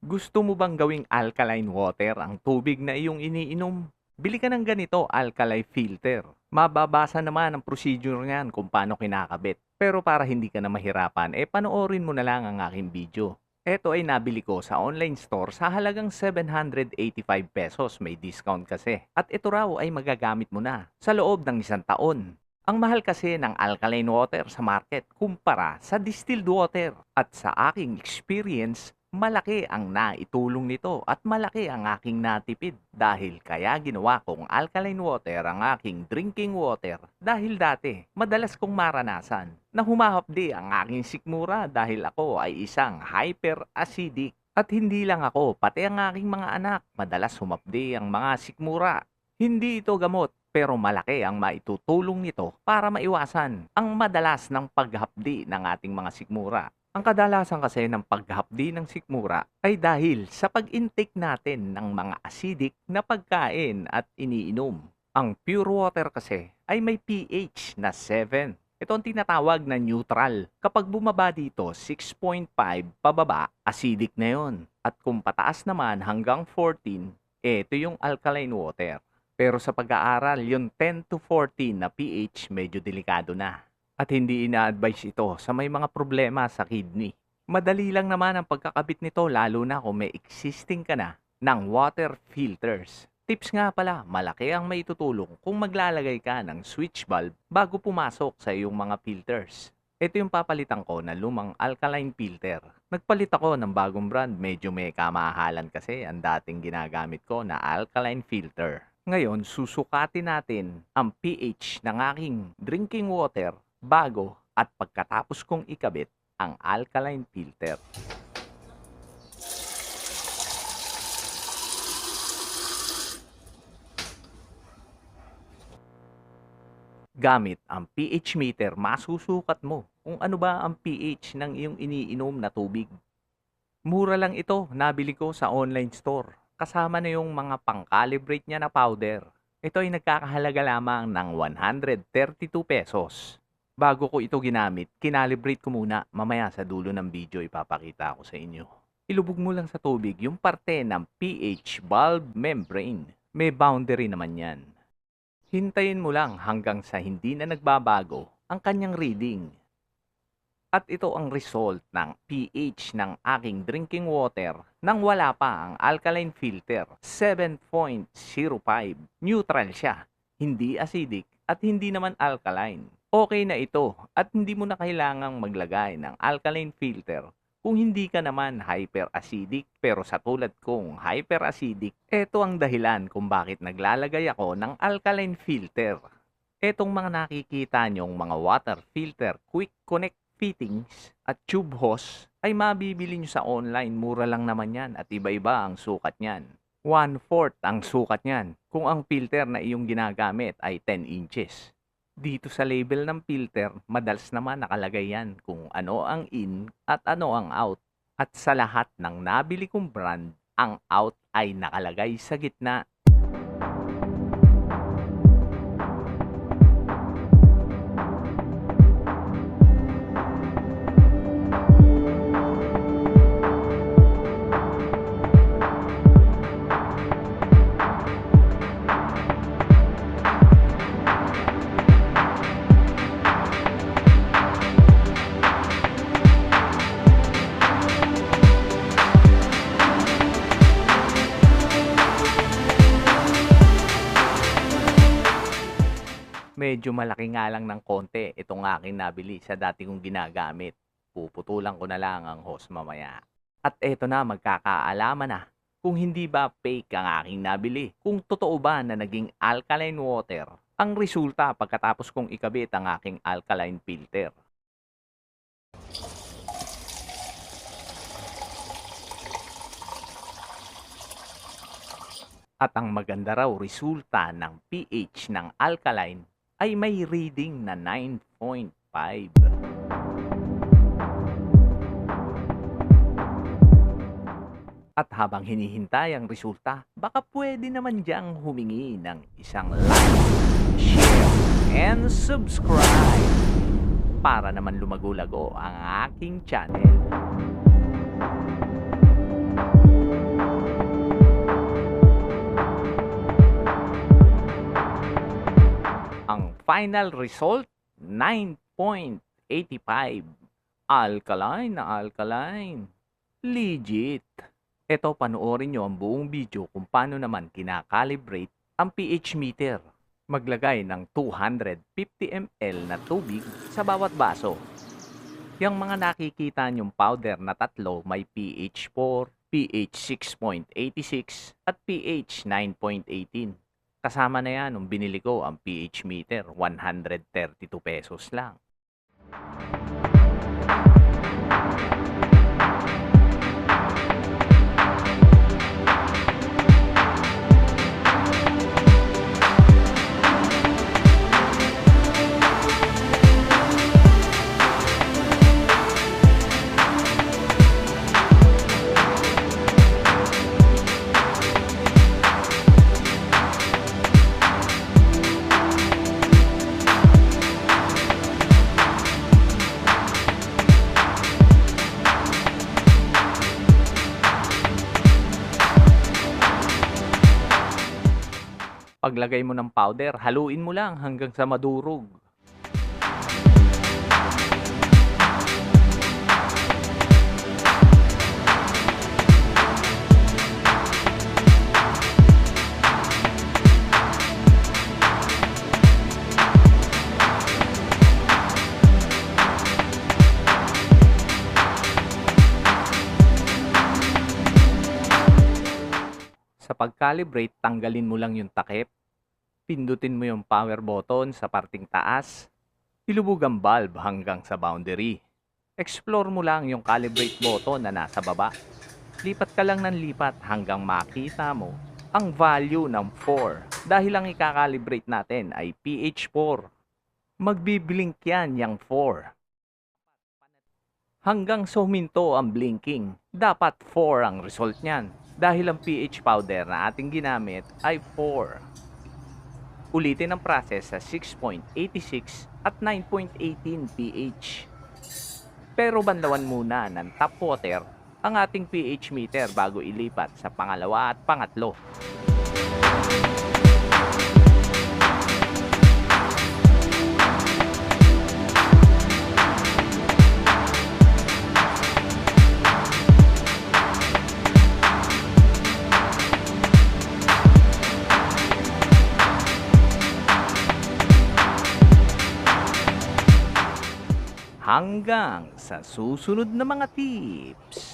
Gusto mo bang gawing alkaline water ang tubig na iyong iniinom? Bili ka ng ganito, alkali filter. Mababasa naman ang procedure niyan kung paano kinakabit. Pero para hindi ka na mahirapan, panoorin mo na lang ang aking video. Ito ay nabili ko sa online store sa halagang 785 pesos. May discount kasi. At ito raw ay magagamit mo na sa loob ng 1 taon. Ang mahal kasi ng alkaline water sa market kumpara sa distilled water. At sa aking experience, malaki ang naitulong nito at malaki ang aking natipid dahil kaya ginawa kong alkaline water ang aking drinking water dahil dati madalas kong maranasan na humahapdi ang aking sikmura dahil ako ay isang hyperacidic. At hindi lang ako, pati ang aking mga anak, madalas humapdi ang mga sikmura. Hindi ito gamot, pero malaki ang maitutulong nito para maiwasan ang madalas ng paghapdi ng ating mga sikmura. Ang kadalasan kasi ng paghapdi ng sikmura ay dahil sa pag-intake natin ng mga acidic na pagkain at iniinom. Ang pure water kasi ay may pH na 7. Ito ang tinatawag na neutral. Kapag bumaba dito, 6.5 pababa, acidic na yon. At kung pataas naman hanggang 14, ito yung alkaline water. Pero sa pag-aaral, yung 10 to 14 na pH medyo delikado na. At hindi ina-advise ito sa may mga problema sa kidney. Madali lang naman ang pagkakabit nito lalo na kung may existing ka na ng water filters. Tips nga pala, malaki ang maitutulong kung maglalagay ka ng switch valve bago pumasok sa iyong mga filters. Ito yung papalitan ko na lumang alkaline filter. Nagpalit ako ng bagong brand, medyo may kamahalan kasi ang dating ginagamit ko na alkaline filter. Ngayon, susukatin natin ang pH ng aking drinking water bago at pagkatapos kong ikabit ang alkaline filter. Gamit ang pH meter, masusukat mo kung ano ba ang pH ng iyong iniinom na tubig. Mura lang ito, nabili ko sa online store. Kasama na yung mga pang-calibrate niya na powder. Ito ay nagkakahalaga lamang ng 132 pesos. Bago ko ito ginamit, kinalibrate ko muna. Mamaya sa dulo ng video ipapakita ko sa inyo. Ilubog mo lang sa tubig yung parte ng pH valve membrane. May boundary naman yan. Hintayin mo lang hanggang sa hindi na nagbabago ang kanyang reading. At ito ang result ng pH ng aking drinking water nang wala pa ang alkaline filter. 7.05. Neutral siya. Hindi acidic at hindi naman alkaline. Okay na ito at hindi mo na kailangang maglagay ng alkaline filter kung hindi ka naman hyperacidic. Pero sa tulad kong hyperacidic, ito ang dahilan kung bakit naglalagay ako ng alkaline filter. Etong mga nakikita nyong mga water filter quick connect fittings at tube hose ay mabibili nyo sa online. Mura lang naman yan at iba-iba ang sukat niyan. 1/4 ang sukat niyan kung ang filter na iyong ginagamit ay 10 inches. Dito sa label ng filter, madalas naman nakalagay yan kung ano ang in at ano ang out. At sa lahat ng nabili kong brand, ang out ay nakalagay sa gitna. Medyo malaki nga lang ng konti itong aking nabili sa dati kong ginagamit. Puputulan ko na lang ang hose mamaya. At eto na, magkakaalaman na kung hindi ba fake ang aking nabili. Kung totoo ba na naging alkaline water ang resulta pagkatapos kong ikabit ang aking alkaline filter. At ang maganda raw resulta ng pH ng alkaline ay may reading na 9.5. At habang hinihintay ang resulta, baka pwede naman diyang humingi ng isang like, share, and subscribe para naman lumago-lago ang aking channel. Final result, 9.85. Alkaline na alkaline. Legit. Ito, panoorin nyo ang buong video kung paano naman kinakalibrate ang pH meter. Maglagay ng 250 ml na tubig sa bawat baso. Yang mga nakikita nyong powder na tatlo may pH 4, pH 6.86 at pH 9.18. Kasama na yan nung binili ko ang pH meter, 132 pesos lang. Paglagay mo ng powder, haluin mo lang hanggang sa madurog. Sa pag-calibrate, tanggalin mo lang yung takip. Pindutin mo yung power button sa parting taas. Ilubog ang bulb hanggang sa boundary. Explore mo lang yung calibrate button na nasa baba. Lipat ka lang ng lipat hanggang makita mo ang value ng 4. Dahil ang ikakalibrate natin ay pH 4. Magbiblink yan yung 4. Hanggang sa huminto ang blinking, dapat 4 ang result niyan. Dahil ang pH powder na ating ginamit ay 4. Ulitin ang process sa 6.86 at 9.18 pH. Pero banlawan muna ng tap water ang ating pH meter bago ilipat sa pangalawa at pangatlo. Hanggang sa susunod na mga tips.